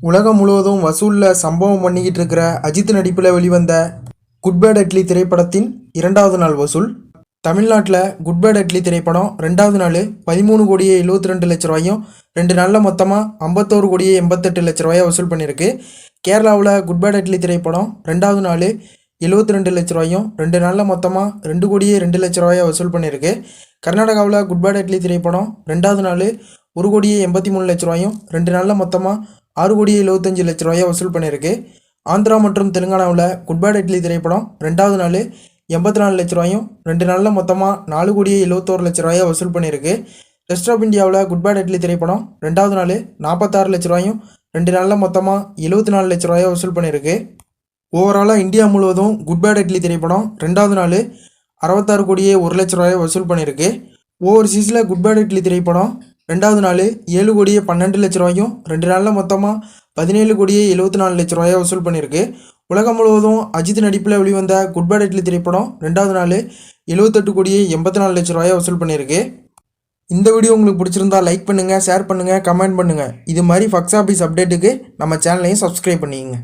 உலகம் முழுவதும் வசூலில் சம்பவம் பண்ணிக்கிட்டு இருக்கிற அஜித் நடிப்பில் வெளிவந்த குட் பேட் அட்லி திரைப்படத்தின் 2வது நாள் வசூல். தமிழ்நாட்டில் குட் பேட் அட்லி திரைப்படம் 2வது நாள் 13 கோடியே 72 லட்ச ரூபாயும் 2 நாளில் மொத்தமாக 51 கோடியே 88 லட்ச ரூபாயை வசூல் பண்ணியிருக்கு. கேரளாவில் குட் பேட் அட்லி திரைப்படம் 2வது நாள் 72 லட்ச ரூபாயும் 2 நாளில் மொத்தமாக 2 கோடியே 2 லட்ச ரூபாயை வசூல் பண்ணியிருக்கு. கர்நாடகாவில் குட் பேட் அட்லி திரைப்படம் 2வது நாள் 1 கோடியே 83 லட்ச ரூபாயும் 2 நாளில் மொத்தமாக 6 கோடியே 75 லட்ச ரூபாயை வசூல் பண்ணியிருக்கு. ஆந்திரா மற்றும் தெலுங்கானாவில் குட் பேட் அட்லி திரைப்படம் 2வது நாள் 84 லட்ச ரூபாயும் 2 நாளில் மொத்தமாக 4 கோடியே 71 லட்ச ரூபாயை வசூல் பண்ணியிருக்கு. ரெஸ்ட் ஆஃப் இந்தியாவில் குட் பேட் அட்லி திரைப்படம் 2வது நாள் 46 லட்ச ரூபாயும் 2 நாளில் மொத்தமாக 74 லட்ச ரூபாயை வசூல் பண்ணியிருக்கு. ஓவராலாக இந்தியா முழுவதும் குட் பேட் அட்லி திரைப்படம் 2வது நாள் 66 கோடியே 1 லட்ச ரூபாயை வசூல் பண்ணியிருக்கு. ஓவர்சீஸில் குட் பேட் அட்லி திரைப்படம் 2வது நாள் 7 கோடியே 12 லட்ச ரூபாயும் 2 நாளில் மொத்தமாக 17 கோடியே 74 லட்ச ரூபாயை வசூல் பண்ணியிருக்கு. உலகம் முழுவதும் அஜித் நடிப்பில் வெளிவந்த குட் பேட் அட்லி திரைப்படம் 2வது நாள் 78 கோடியே 84 லட்ச ரூபாயை வசூல் பண்ணியிருக்கு. இந்த வீடியோ உங்களுக்கு பிடிச்சிருந்தா லைக் பண்ணுங்கள், ஷேர் பண்ணுங்கள், கமெண்ட் பண்ணுங்கள். இது மாதிரி ஃபக்ஸ் ஆஃபீஸ் அப்டேட்டுக்கு நம்ம சேனலையும் சப்ஸ்கிரைப் பண்ணிக்கங்க.